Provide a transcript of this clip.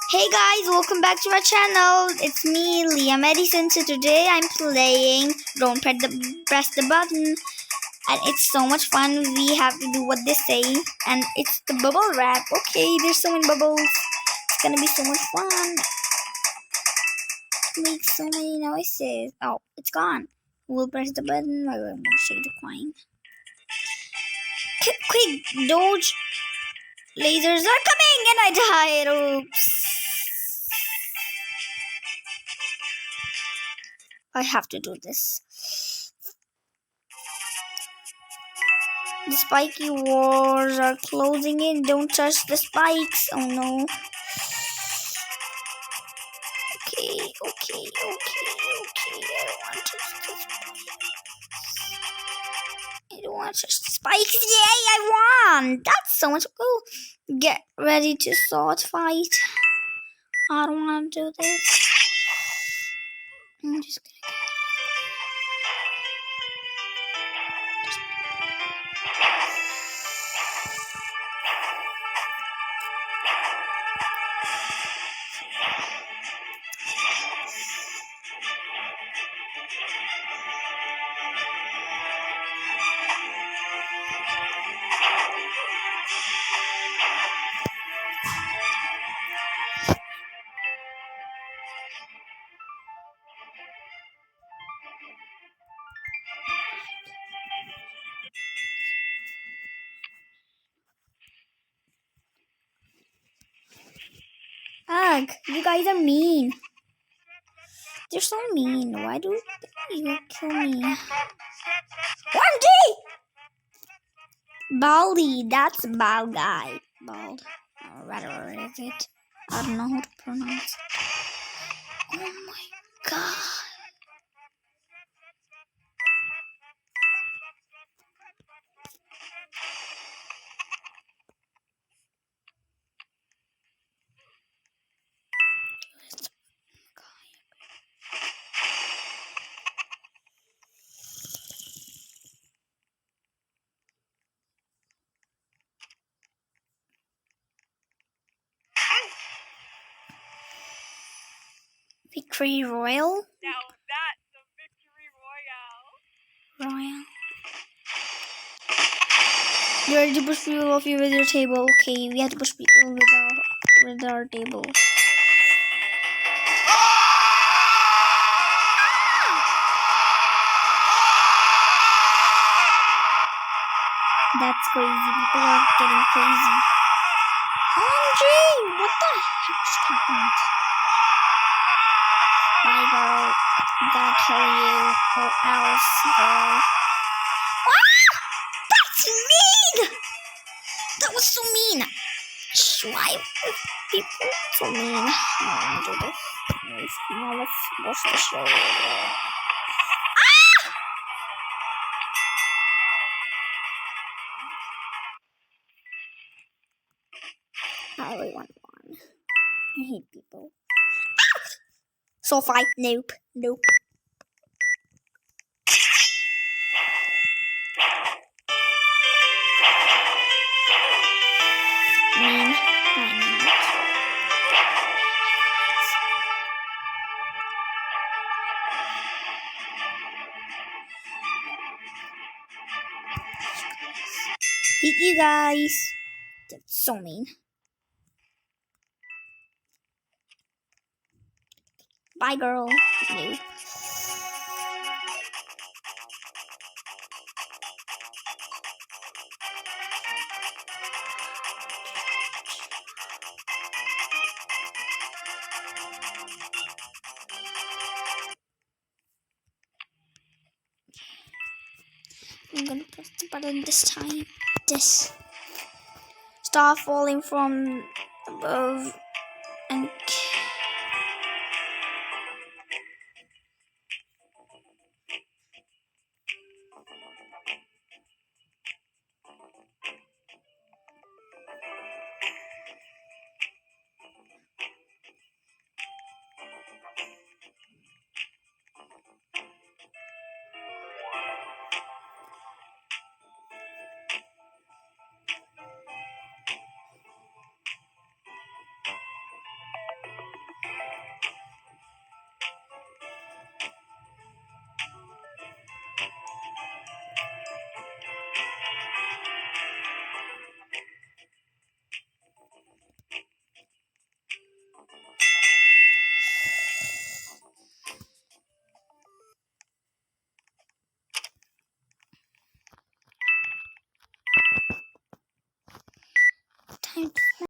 Hey guys, welcome back to my channel. It's me, Leah Medicine. So today I'm playing Don't Press the Button, and it's so much fun. We have to do what they say, and it's the bubble wrap. Okay, there's so many bubbles. It's gonna be so much fun. Make so many noises. Oh, it's gone. We'll press the button. I'm gonna shake the coin. Quick, dodge! Lasers are coming, and I died. Oops. I have to do this. The spiky walls are closing in. Don't touch the spikes. Oh no. Okay. I don't want to touch the spikes. Yay, I won. That's so much cool. Get ready to sword fight. I don't want to do this. I'm just gonna Ugh, you guys are mean. They're so mean. Why do you kill me? 1D! Baldy, that's a bald guy. Bald. Or whatever is it? I don't know how to pronounce it. Oh my god. Victory Royal? Now that's a victory royale. You ready to push people off you with your table? Okay, we have to push people with our table. That's crazy. People are getting crazy. OMG! What the heck just happened? Bye, girl. I'm gonna kill you or else, girl. Ah! That's mean! That was so mean. Why are people so mean? I don't do this. Now let's watch the show. I really want one. I hate people. So fight. Nope. Mean. Hate you guys. That's so mean. Bye, girl. Nope. I'm gonna press the button this time. This. Stop falling from above.